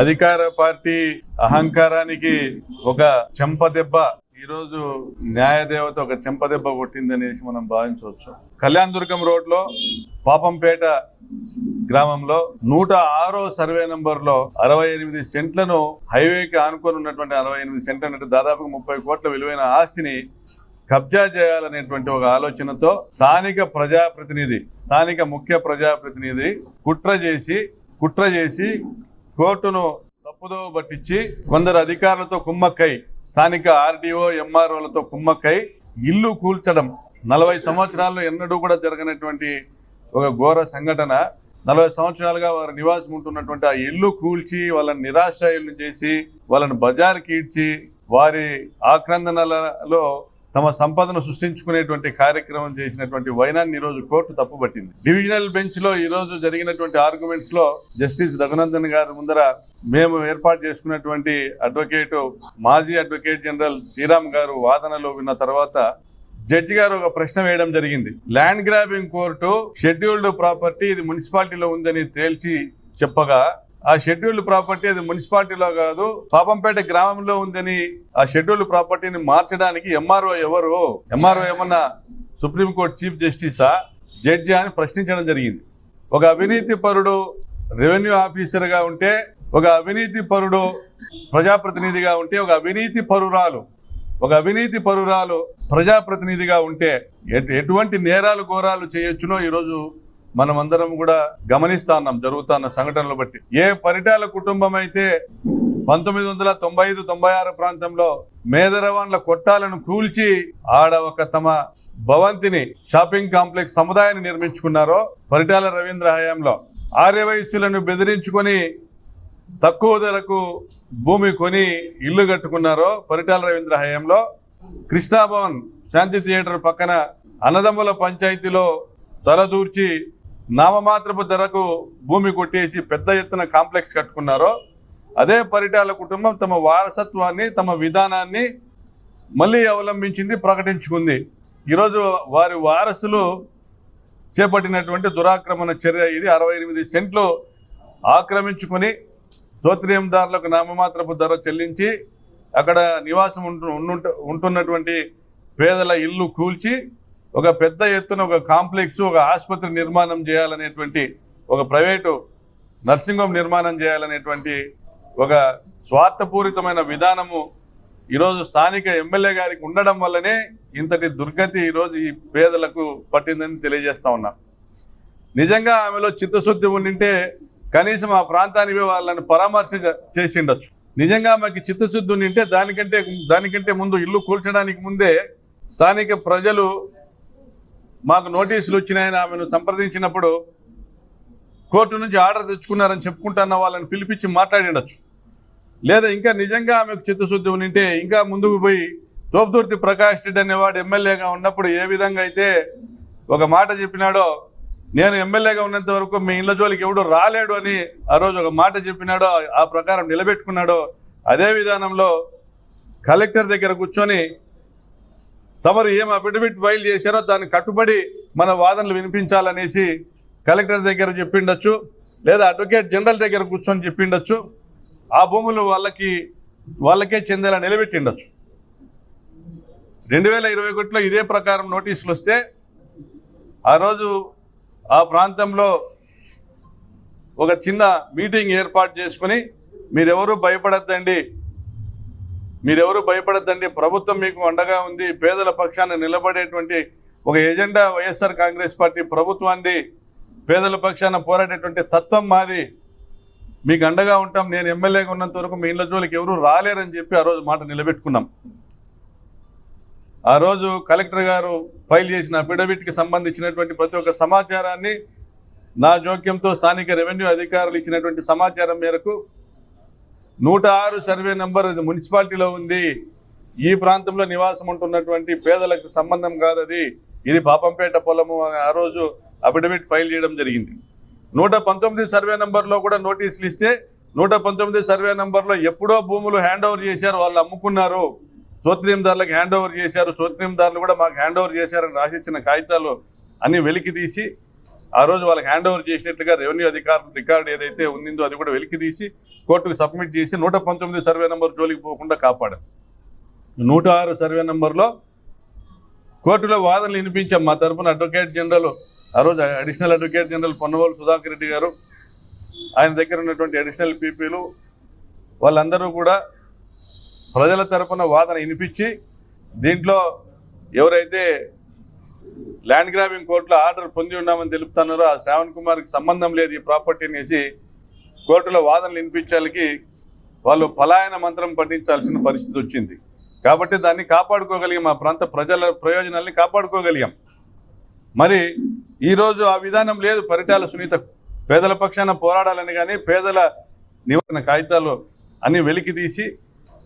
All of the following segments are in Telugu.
అధికార పార్టీ అహంకారానికి ఒక చెంపదెబ్బ ఈరోజు న్యాయదేవత ఒక చెంపదెబ్బ కొట్టిందనేసి మనం భావించవచ్చు. కళ్యాణదుర్గం రోడ్లో పాపంపేట గ్రామంలో 106వ సర్వే నంబర్లో 68 సెంట్లను హైవేకి ఆనుకొని ఉన్నటువంటి 68 సెంట్లు అంటే దాదాపు 30 కోట్ల విలువైన ఆస్తిని కబ్జా చేయాలనేటువంటి ఒక ఆలోచనతో స్థానిక ముఖ్య ప్రజాప్రతినిధి కుట్ర చేసి కోర్టును తప్పుదో పట్టించి కొందరు అధికారులతో కుమ్మక్కై స్థానిక ఆర్డీఓ ఎంఆర్ఓలతో కుమ్మక్కై ఇల్లు కూల్చడం 40 సంవత్సరాల్లో ఎన్నడూ కూడా జరగనటువంటి ఒక ఘోర సంఘటన. 40 సంవత్సరాలుగా వారు నివాసం ఉంటున్నటువంటి ఆ ఇల్లు కూల్చి వాళ్ళని నిరాశ్రయులను చేసి వాళ్ళని బజార్కి ఈడ్చి వారి ఆక్రందనలలో తమ సంపదను సృష్టించుకునేటువంటి కార్యక్రమం చేసినటువంటి వైనాన్ని ఈరోజు కోర్టు తప్పుపట్టింది. డివిజనల్ బెంచ్ లో ఈ రోజు జరిగినటువంటి ఆర్గ్యుమెంట్స్ లో జస్టిస్ రఘునందన్ గారి ముందర మేము ఏర్పాటు చేసుకున్నటువంటి మాజీ అడ్వకేట్ జనరల్ శ్రీరామ్ గారు వాదనలో విన్న తర్వాత జడ్జి గారు ఒక ప్రశ్న వేయడం జరిగింది. Land grabbing court scheduled property ఇది మున్సిపాలిటీలో ఉందని తేల్చి చెప్పగా ఆ షెడ్యూల్డ్ ప్రాపర్టీ అది మున్సిపాలిటీలో కాదు పాపంపేట గ్రామంలో ఉందని ఆ షెడ్యూల్డ్ ప్రాపర్టీని మార్చడానికి ఎంఆర్ఓ ఏమన్నా సుప్రీంకోర్టు చీఫ్ జస్టిసా జడ్జి అని ప్రశ్నించడం జరిగింది. ఒక అవినీతి పరుడు రెవెన్యూ ఆఫీసర్గా ఉంటే, ఒక అవినీతి పరుడు ప్రజాప్రతినిధిగా ఉంటే, ఒక అవినీతి పరురాలు ప్రజాప్రతినిధిగా ఉంటే ఎటువంటి నేరాలు ఘోరాలు చేయొచ్చునో ఈరోజు మనం అందరం కూడా గమనిస్తా ఉన్నాం జరుగుతున్న సంఘటనలు బట్టి. ఏ పరిటాల కుటుంబం అయితే 1995-96 ప్రాంతంలో మేదరవాన్ల కొట్టాలను కూల్చి ఆడ ఒక తమ భవంతిని షాపింగ్ కాంప్లెక్స్ సముదాయాన్ని నిర్మించుకున్నారో, పరిటాల రవీంద్ర హయాంలో ఆర్యవైశ్యులను బెదిరించుకొని తక్కువ ధరకు భూమి కొని ఇల్లు కట్టుకున్నారో పరిటాల రవీంద్ర హయాంలో, కృష్ణాభవన్ శాంతి థియేటర్ పక్కన అన్నదమ్ముల పంచాయతీలో తలదూర్చి నామమాత్రపు ధరకు భూమి కొట్టేసి పెద్ద ఎత్తున కాంప్లెక్స్ కట్టుకున్నారో, అదే పరిటాల కుటుంబం తమ వారసత్వాన్ని తమ విధానాన్ని మళ్ళీ అవలంబించింది, ప్రకటించుకుంది. ఈరోజు వారి వారసులు చేపట్టినటువంటి దురాక్రమణ చర్య ఇది. 68 సెంట్లు ఆక్రమించుకొని సోత్రియందారులకు నామమాత్రపు ధర చెల్లించి అక్కడ నివాసం ఉంటున్నటువంటి పేదల ఇల్లు కూల్చి ఒక పెద్ద ఎత్తున ఒక కాంప్లెక్స్, ఒక ఆసుపత్రి నిర్మాణం చేయాలనేటువంటి, ఒక ప్రైవేటు నర్సింగ్ హోమ్ నిర్మాణం చేయాలనేటువంటి ఒక స్వార్థపూరితమైన విధానము ఈరోజు స్థానిక ఎమ్మెల్యే గారికి ఉండడం వల్లనే ఇంతటి దుర్గతి ఈరోజు ఈ పేదలకు పట్టిందని తెలియజేస్తా ఉన్నాం. నిజంగా ఆమెలో చిత్తశుద్ధి ఉండింటే కనీసం ఆ ప్రాంతానికి వాళ్ళని పరామర్శ చేసిండొచ్చు. నిజంగా ఆమెకి చిత్తశుద్ధి ఉండింటే దానికంటే ముందు ఇల్లు కూల్చడానికి ముందే స్థానిక ప్రజలు మాకు నోటీసులు వచ్చినాయని ఆమెను సంప్రదించినప్పుడు కోర్టు నుంచి ఆర్డర్ తెచ్చుకున్నారని చెప్పుకుంటున్న వాళ్ళని పిలిపించి మాట్లాడిండొచ్చు. లేదా ఇంకా నిజంగా ఆమెకు చిత్తశుద్ధి ఉంటే ఇంకా ముందుకు పోయి తోపుదుర్తి ప్రకాష్ రెడ్డి అనేవాడు ఎమ్మెల్యేగా ఉన్నప్పుడు ఏ విధంగా అయితే ఒక మాట చెప్పినాడో, నేను ఎమ్మెల్యేగా ఉన్నంత వరకు మీ ఇళ్ళ జోలికి ఎవడు రాలేడు అని ఆ రోజు ఒక మాట చెప్పినాడో, ఆ ప్రకారం నిలబెట్టుకున్నాడో, అదే విధానంలో కలెక్టర్ దగ్గర కూర్చొని తమరు ఏం అఫిడవిట్ ఫైల్ చేశారో దాన్ని కట్టుబడి మన వాదనలు వినిపించాలనేసి కలెక్టర్ దగ్గర చెప్పిండొచ్చు, లేదా అడ్వకేట్ జనరల్ దగ్గర కూర్చొని చెప్పిండొచ్చు. ఆ భూములు వాళ్ళకే చెందేలా నిలబెట్టిండొచ్చు. 2021లో ఇదే ప్రకారం నోటీసులు వస్తే ఆ రోజు ఆ ప్రాంతంలో ఒక చిన్న మీటింగ్ ఏర్పాటు చేసుకుని మీరెవరూ భయపడద్దండి, ప్రభుత్వం మీకు అండగా ఉంది, పేదల పక్షాన నిలబడేటువంటి ఒక ఎజెండా వైఎస్ఆర్ కాంగ్రెస్ పార్టీ ప్రభుత్వాన్ని, పేదల పక్షాన పోరాడేటువంటి తత్వం మాది, మీకు అండగా ఉంటాం, నేను ఎమ్మెల్యేగా ఉన్నంత వరకు మీ ఇళ్ళ జోలికి ఎవరూ రాలేరని చెప్పి ఆ రోజు మాట నిలబెట్టుకున్నాం. ఆ రోజు కలెక్టర్ గారు ఫైల్ చేసిన అఫిడవిట్కి సంబంధించినటువంటి ప్రతి ఒక్క సమాచారాన్ని నా జోక్యంతో స్థానిక రెవెన్యూ అధికారులు ఇచ్చినటువంటి సమాచారం మేరకు 106 సర్వే నంబర్ ఇది మున్సిపాలిటీలో ఉంది, ఈ ప్రాంతంలో నివాసం ఉంటున్నటువంటి పేదలకు సంబంధం కాదు, ఇది పాపంపేట పొలము అని ఆ రోజు అఫిడవిట్ ఫైల్ చేయడం జరిగింది. 119 సర్వే నంబర్లో కూడా నోటీసులు ఇస్తే 119 సర్వే నంబర్లో ఎప్పుడో భూములు హ్యాండ్ ఓవర్ చేశారు, వాళ్ళు అమ్ముకున్నారు, సోత్రియందారులకు హ్యాండ్ ఓవర్ చేశారు, సోత్రియందారులు కూడా మాకు హ్యాండ్ ఓవర్ చేశారని రాసిచ్చిన కాగితాలు అన్ని వెలికి తీసి ఆ రోజు వాళ్ళకి హ్యాండ్ ఓవర్ చేసినట్లుగా రెవెన్యూ అధికారులు రికార్డు ఏదైతే ఉండిందో అది కూడా వెలికి తీసి కోర్టుకు సబ్మిట్ చేసి 119 సర్వే నెంబర్ జోలికి పోకుండా కాపాడాం. 106 సర్వే నెంబర్లో కోర్టులో వాదనలు వినిపించాం. మా తరఫున అడ్వకేట్ జనరల్, ఆ రోజు additional advocate general Ponnavolu Sudhakar Reddy గారు, ఆయన దగ్గర ఉన్నటువంటి అడిషనల్ పీపీలు వాళ్ళందరూ కూడా ప్రజల తరఫున వాదన వినిపించి, దీంట్లో ఎవరైతే ల్యాండ్ గ్రాబింగ్ కోర్టులో ఆర్డర్ పొంది ఉన్నామని తెలుపుతున్నారో ఆ శ్రావణ్ కుమార్కి సంబంధం లేదు ఈ ప్రాపర్టీ అనేసి కోర్టులో వాదనలు వినిపించాలకి వాళ్ళు పలాయన మంత్రం పఠించాల్సిన పరిస్థితి వచ్చింది. కాబట్టి దాన్ని కాపాడుకోగలిగాం, మా ప్రాంత ప్రజల ప్రయోజనాల్ని కాపాడుకోగలిగాం. మరి ఈరోజు ఆ విధానం లేదు. పరిటాల సునీత పేదల పక్షాన పోరాడాలని కానీ పేదల నివారణ కాగితాలు అన్నీ వెలికి తీసి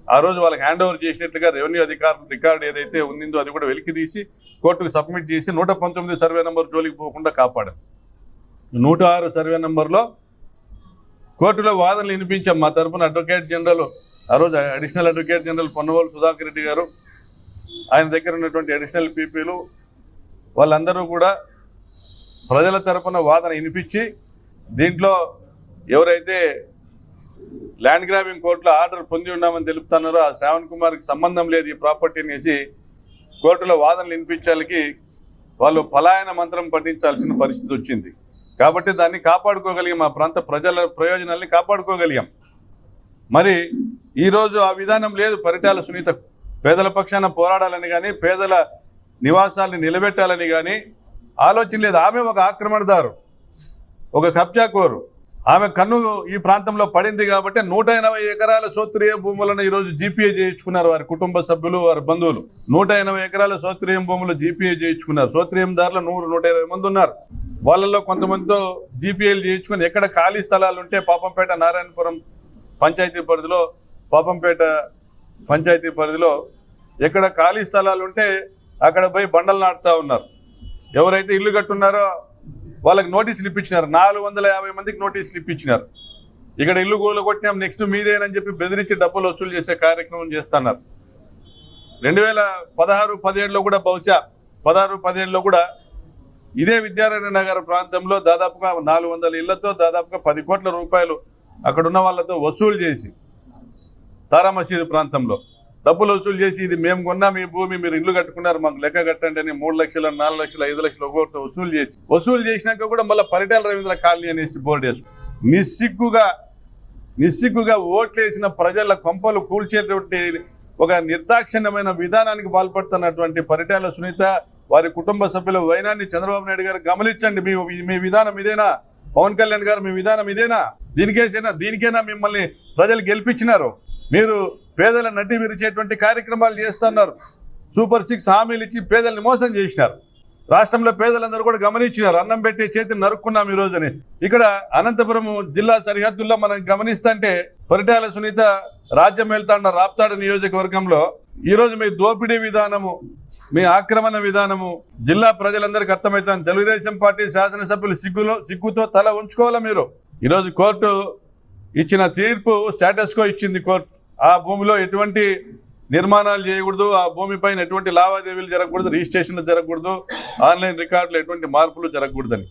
ఆ రోజు వాళ్ళకి హ్యాండ్ ఓవర్ చేసినట్లుగా రెవెన్యూ అధికారులు రికార్డు ఏదైతే ఉండిందో అది కూడా వెలికి తీసి కోర్టుకు సబ్మిట్ చేసి 119 సర్వే నెంబర్ జోలికి పోకుండా కాపాడాం. 106 సర్వే నెంబర్లో కోర్టులో వాదనలు వినిపించాం. మా తరఫున అడ్వకేట్ జనరల్, ఆ రోజు additional advocate general Ponnavolu Sudhakar Reddy గారు, ఆయన దగ్గర ఉన్నటువంటి అడిషనల్ పీపీలు వాళ్ళందరూ కూడా ప్రజల తరఫున వాదన వినిపించి, దీంట్లో ఎవరైతే ల్యాండ్ గ్రాబింగ్ కోర్టులో ఆర్డర్ పొంది ఉన్నామని తెలుపుతున్నారో ఆ శ్రావణ్ కుమార్కి సంబంధం లేదు ఈ ప్రాపర్టీ అనేసి కోర్టులో వాదనలు వినిపించాలకి వాళ్ళు పలాయన మంత్రం పఠించాల్సిన పరిస్థితి వచ్చింది. కాబట్టి దాన్ని కాపాడుకోగలిగాం, మా ప్రాంత ప్రజల ప్రయోజనాల్ని కాపాడుకోగలిగాం. మరి ఈరోజు ఆ విధానం లేదు. పరిటాల సునీత పేదల పక్షాన పోరాడాలని కానీ పేదల నివాసాలని నిలబెట్టాలని కానీ ఆలోచన లేదు. ఆమె ఒక ఆక్రమణదారు, ఒక కబ్జాకోరు. ఆమె కన్ను ఈ ప్రాంతంలో పడింది కాబట్టి 180 ఎకరాల సోత్రియ భూములను ఈరోజు జీపీఏ చేయించుకున్నారు వారి కుటుంబ సభ్యులు, వారి బంధువులు. 180 ఎకరాల సోత్రియం భూములు జీపీఏ చేయించుకున్నారు. సోత్రియందారులు 100-120 మంది ఉన్నారు. వాళ్ళల్లో కొంతమందితో జీపీఏలు చేయించుకొని ఎక్కడ ఖాళీ స్థలాలు ఉంటే పాపంపేట నారాయణపురం పంచాయతీ పరిధిలో, పాపంపేట పంచాయతీ పరిధిలో ఎక్కడ ఖాళీ స్థలాలు ఉంటే అక్కడ పోయి బండలు నాటుతూ ఉన్నారు. ఎవరైతే ఇల్లు కట్టున్నారో వాళ్ళకి నోటీసులు ఇప్పించినారు. 450 మందికి నోటీసులు ఇప్పించినారు. ఇక్కడ ఇల్లు గోలు కొట్టినాం నెక్స్ట్ మీదేనని చెప్పి బెదిరించి డబ్బులు వసూలు చేసే కార్యక్రమం చేస్తున్నారు. 2016-17లో కూడా బహుశా 16-17లో కూడా ఇదే విద్యారణ్య నగర్ ప్రాంతంలో దాదాపుగా 400 ఇళ్లతో దాదాపుగా 10 కోట్ల రూపాయలు అక్కడున్న వాళ్ళతో వసూలు చేసి, తారా మసీదు ప్రాంతంలో డబ్బులు వసూలు చేసి, ఇది మేము కొన్నాం ఈ భూమి, మీరు ఇల్లు కట్టుకున్నారు, మాకు లెక్క కట్టండి అని 3 లక్షలు, 4 లక్షలు, 5 లక్షలు ఒక్కొక్కటి వసూలు చేసినాక కూడా మళ్ళీ పరిటాల రవీంద్ర కాలనీ అనేసి బోర్డు వేసు నిస్సిగ్గుగా ఓట్లేసిన ప్రజల కొంపలు కూల్చేటువంటి ఒక నిర్దాక్షిణ్యమైన విధానానికి పాల్పడుతున్నటువంటి పరిటాల సునీత, వారి కుటుంబ సభ్యుల వైనాన్ని చంద్రబాబు నాయుడు గారు గమనించండి. మీ విధానం ఇదేనా? పవన్ కళ్యాణ్ గారు మీ విధానం ఇదేనా? దీనికైనా మిమ్మల్ని ప్రజలు గెలిపించినారు. మీరు పేదల నడ్డి విరిచేటువంటి కార్యక్రమాలు చేస్తున్నారు. సూపర్ 6 హామీలు ఇచ్చి పేదల్ని మోసం చేసినారు. రాష్ట్రంలో పేదలందరూ కూడా గమనించినారు. అన్నం పెట్టి చేతిని నరుక్కున్నాం ఈ రోజు అనేసి. ఇక్కడ అనంతపురం జిల్లా సరిహద్దుల్లో మనం గమనిస్తుంటే పరిటాల సునీత రాజ్యం వెళ్తాన్న రాప్తాడు నియోజకవర్గంలో ఈరోజు మీ దోపిడీ విధానము, మీ ఆక్రమణ విధానము జిల్లా ప్రజలందరికీ అర్థమవుతుంది. తెలుగుదేశం పార్టీ శాసనసభ్యులు సిగ్గుతో తల ఉంచుకోవాలా మీరు? ఈరోజు కోర్టు ఇచ్చిన తీర్పు స్టేటస్ కో ఇచ్చింది కోర్టు. ఆ భూమిలో ఎటువంటి నిర్మాణాలు చేయకూడదు, ఆ భూమిపైన ఎటువంటి లావాదేవీలు జరగకూడదు, రిజిస్ట్రేషన్లు జరగకూడదు, ఆన్లైన్ రికార్డులు ఎటువంటి మార్పులు జరగకూడదని.